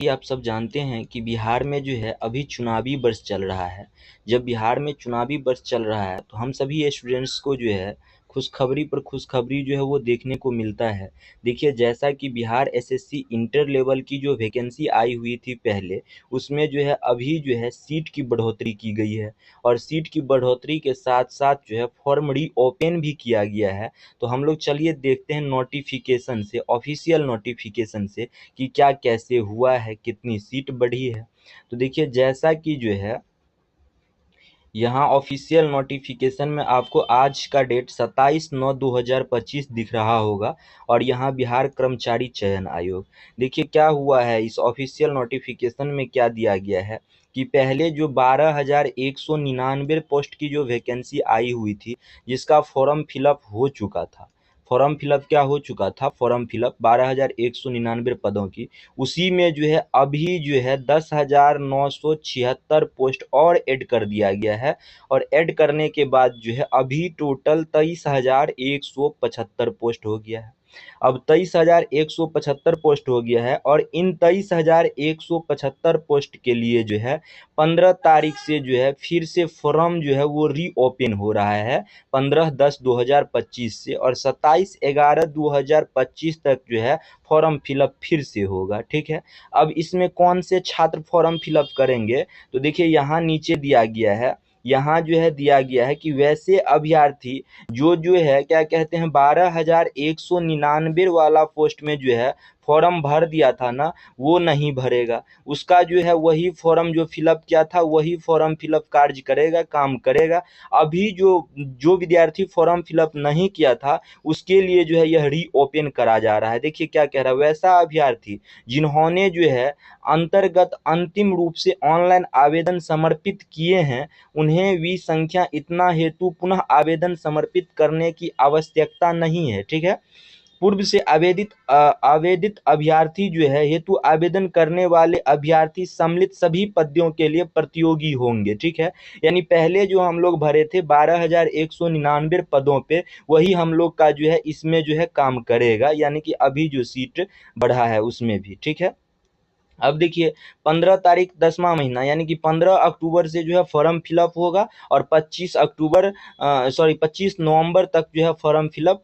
कि आप सब जानते हैं कि बिहार में जो है अभी चुनावी वर्ष चल रहा है। जब बिहार में चुनावी वर्ष चल रहा है तो हम सभी स्टूडेंट्स को जो है खुशखबरी पर खुशखबरी जो है वो देखने को मिलता है। देखिए, जैसा कि बिहार एसएससी इंटर लेवल की जो वैकेंसी आई हुई थी पहले, उसमें जो है अभी जो है सीट की बढ़ोतरी की गई है और सीट की बढ़ोतरी के साथ-साथ जो है फॉर्म रीओपन भी किया गया है। तो हम लोग चलिए देखते हैं नोटिफ़िकेशन से, ऑफ़िशियल नोटिफ़िकेशन से कि क्या कैसे हुआ है, कितनी सीट बढ़ी है। तो देखिए, जैसा कि जो है यहाँ ऑफिशियल नोटिफिकेशन में आपको आज का डेट 27/9/2025 दिख रहा होगा और यहाँ बिहार कर्मचारी चयन आयोग। देखिए क्या हुआ है, इस ऑफिशियल नोटिफिकेशन में क्या दिया गया है कि पहले जो 12,199 पोस्ट की जो वैकेंसी आई हुई थी, जिसका फॉर्म फिलअप हो चुका था। फॉर्म फिलअप क्या हो चुका था? फॉर्म फिलअप 12,199 पदों की, उसी में जो है अभी जो है 10,976 पोस्ट और ऐड कर दिया गया है और ऐड करने के बाद जो है अभी टोटल 23,175 पोस्ट हो गया है। अब 23,175 पोस्ट हो गया है और इन 23,175 पोस्ट के लिए जो है 15 तारीख से जो है फिर से फॉर्म जो है वो रीओपन हो रहा है 15/10/2025 से और 27/11/2025 तक जो है फॉर्म फिलअप फिर से होगा। ठीक है, अब इसमें कौन से छात्र फॉर्म फिलअप करेंगे? तो देखिए यहाँ नीचे दिया गया है, यहाँ जो है दिया गया है कि वैसे अभ्यर्थी जो है क्या कहते हैं 12,199 वाला पोस्ट में जो है फॉर्म भर दिया था ना, वो नहीं भरेगा। उसका जो है वही फॉर्म जो फिलअप किया था वही फॉर्म फिलअप कार्य करेगा, काम करेगा। अभी जो विद्यार्थी फॉर्म फिलअप नहीं किया था उसके लिए जो है यह रीओपन करा जा रहा है। देखिए क्या कह रहा है, वैसा अभ्यर्थी जिन्होंने जो है अंतर्गत अंतिम रूप से ऑनलाइन आवेदन समर्पित किए हैं, उन्हें वी संख्या इतना हेतु पुनः आवेदन समर्पित करने की आवश्यकता नहीं है। ठीक है, पूर्व से आवेदित अभ्यर्थी जो है हेतु आवेदन करने वाले अभ्यर्थी सम्मिलित सभी पदों के लिए प्रतियोगी होंगे। ठीक है, यानी पहले जो हम लोग भरे थे 12,199 पदों पे, वही हम लोग का जो है इसमें जो है काम करेगा, यानी कि अभी जो सीट बढ़ा है उसमें भी। ठीक है, अब देखिए 15 तारीख 10वां महीना यानी कि 15 अक्टूबर से जो है फॉर्म फिलअप होगा और 25 नवंबर तक जो है फॉर्म फिलअप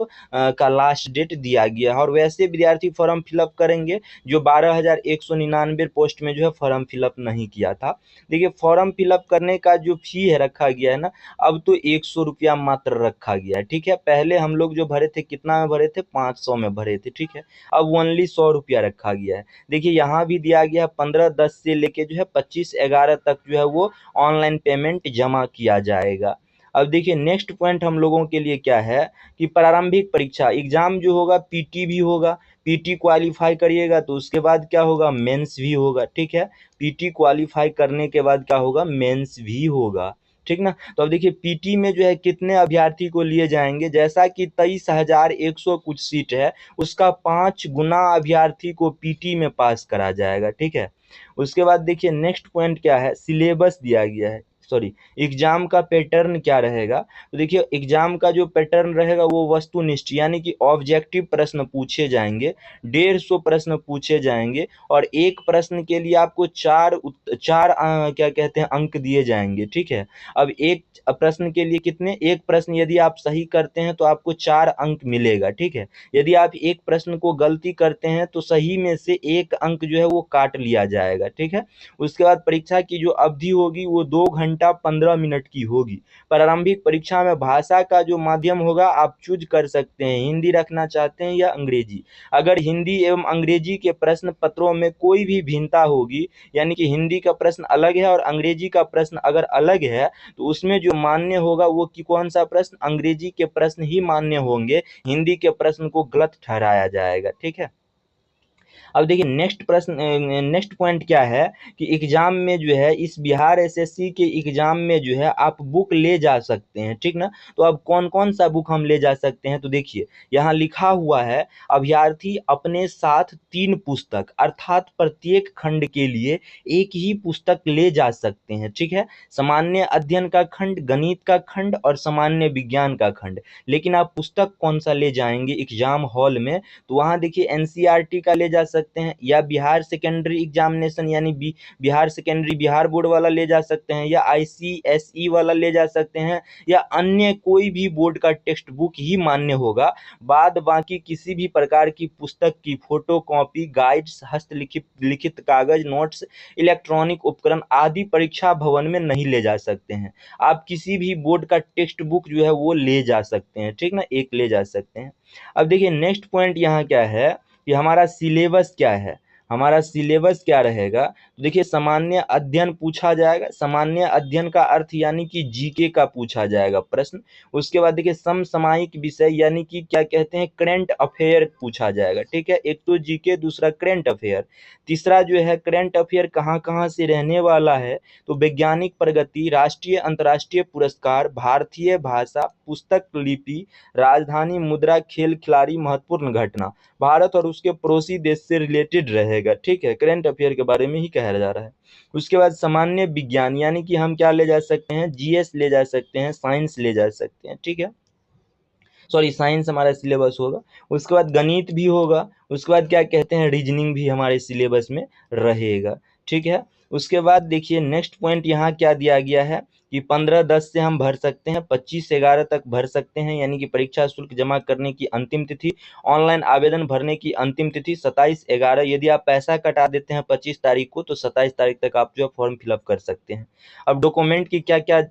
का लास्ट डेट दिया गया है और वैसे विद्यार्थी फॉर्म फिलअप करेंगे जो 12,199 पोस्ट में जो है फॉर्म फिलअप नहीं किया था। देखिए फॉर्म फिलअप करने का जो फी है रखा गया है ना, अब तो 100 रुपया मात्र रखा गया है। ठीक है, पहले हम लोग जो भरे थे कितना में भरे थे? 500 में भरे थे। ठीक है, अब ओनली 100 रुपया रखा गया है। देखिए यहाँ भी दिया गया 15/10 से लेके जो है 25/11 तक जो है वो ऑनलाइन पेमेंट जमा किया जाएगा। अब देखिए नेक्स्ट पॉइंट हम लोगों के लिए क्या है कि प्रारंभिक परीक्षा एग्जाम जो होगा पीटी भी होगा। पीटी क्वालिफाई करिएगा तो उसके बाद क्या होगा? मेंस भी होगा। ठीक है, पीटी क्वालिफाई करने के बाद क्या होगा? मेंस भी होगा। ठीक ना, तो अब देखिए पीटी में जो है कितने अभ्यर्थी को लिए जाएंगे, जैसा कि 23,100 कुछ सीट है, उसका 5 गुना अभ्यर्थी को पीटी में पास करा जाएगा। ठीक है, उसके बाद देखिए नेक्स्ट पॉइंट क्या है, सिलेबस दिया गया है, सॉरी एग्जाम का पैटर्न क्या रहेगा। तो देखिए एग्जाम का जो पैटर्न रहेगा वो वस्तुनिष्ठ यानी कि ऑब्जेक्टिव प्रश्न पूछे जाएंगे, 150 प्रश्न पूछे जाएंगे और एक प्रश्न के लिए आपको चार क्या कहते हैं अंक दिए जाएंगे। ठीक है, अब एक प्रश्न के लिए कितने? एक प्रश्न यदि आप सही करते हैं तो आपको 4 अंक मिलेगा। ठीक है, यदि आप एक प्रश्न को गलती करते हैं तो सही में से 1 अंक जो है वो काट लिया जाएगा। ठीक है, उसके बाद परीक्षा की जो अवधि होगी वो 2 घंटा 15 मिनट की होगी। प्रारंभिक परीक्षा में भाषा का जो माध्यम होगा आप चूज कर सकते हैं, हिंदी रखना चाहते हैं या अंग्रेजी। अगर हिंदी एवं अंग्रेजी के प्रश्न पत्रों में कोई भी भिन्नता होगी, यानी कि हिंदी का प्रश्न अलग है और अंग्रेजी का प्रश्न अगर अलग है, तो उसमें जो मान्य होगा वो कि कौन सा प्रश्न? अंग्रेजी के प्रश्न ही मान्य होंगे, हिंदी के प्रश्न को गलत ठहराया जाएगा। ठीक है, अब देखिए नेक्स्ट पॉइंट क्या है कि एग्जाम में जो है इस बिहार एसएससी के एग्जाम में जो है आप बुक ले जा सकते हैं। ठीक ना, तो अब कौन कौन सा बुक हम ले जा सकते हैं? तो देखिए यहाँ लिखा हुआ है, अभ्यर्थी अपने साथ 3 पुस्तक अर्थात प्रत्येक खंड के लिए एक ही पुस्तक ले जा सकते हैं। ठीक है, सामान्य अध्ययन का खंड, गणित का खंड और सामान्य विज्ञान का खंड। लेकिन आप पुस्तक कौन सा ले जाएंगे एग्जाम हॉल में? तो वहाँ देखिए एनसीईआरटी का ले जा सकते सकते हैं, या बिहार सेकेंडरी एग्जामिनेशन यानी बिहार सेकेंडरी बिहार बोर्ड वाला ले जा सकते हैं, या ICSE वाला ले जा सकते हैं, या अन्य कोई भी बोर्ड का टेक्स्ट बुक ही मान्य होगा। बाद बाकी किसी भी प्रकार की पुस्तक की फोटो कॉपी, गाइड्स, हस्तलिखित लिखित कागज, नोट्स, इलेक्ट्रॉनिक उपकरण आदि परीक्षा भवन में नहीं ले जा सकते हैं। आप किसी भी बोर्ड का टेक्स्ट बुक जो है वो ले जा सकते हैं, ठीक ना, एक ले जा सकते हैं। अब देखिए नेक्स्ट पॉइंट यहाँ क्या है कि हमारा सिलेबस क्या है, हमारा सिलेबस क्या रहेगा। तो देखिए सामान्य अध्ययन पूछा जाएगा, सामान्य अध्ययन का अर्थ यानी कि जीके का पूछा जाएगा प्रश्न। उसके बाद देखिए समसामयिक विषय यानी कि क्या कहते हैं करंट अफेयर पूछा जाएगा, ठीक है, एक तो जीके दूसरा करंट अफेयर। तीसरा जो है करंट अफेयर कहाँ कहाँ से रहने वाला है, तो वैज्ञानिक प्रगति, राष्ट्रीय अंतर्राष्ट्रीय पुरस्कार, भारतीय भाषा, पुस्तक लिपि, राजधानी मुद्रा, खेल खिलाड़ी, महत्वपूर्ण घटना, भारत और उसके पड़ोसी देश से रिलेटेड रहेगा, ठीक है, करंट अफेयर के बारे में ही कहा जा रहा है। उसके बाद सामान्य विज्ञान यानी कि हम क्या ले जा सकते हैं, जीएस ले जा सकते हैं, साइंस ले जा सकते हैं, ठीक है, सॉरी साइंस हमारा सिलेबस होगा। उसके बाद गणित भी होगा, उसके बाद क्या कहते हैं रीजनिंग भी हमारे सिलेबस में रहेगा, ठीक है। उसके बाद देखिए नेक्स्ट पॉइंट यहाँ क्या दिया गया है कि 15/10 से हम भर सकते हैं, 25/11 तक भर सकते हैं, यानी कि परीक्षा शुल्क जमा करने की अंतिम तिथि, ऑनलाइन आवेदन भरने की अंतिम तिथि 27/11। यदि आप पैसा कटा देते हैं 25 तारीख को तो 27 तारीख तक आप जो है फॉर्म फिलअप कर सकते हैं। अब डॉक्यूमेंट की क्या क्या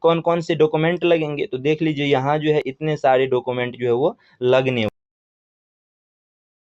कौन कौन से डॉक्यूमेंट लगेंगे, तो देख लीजिए यहाँ जो है इतने सारे डॉक्यूमेंट जो है वो लगने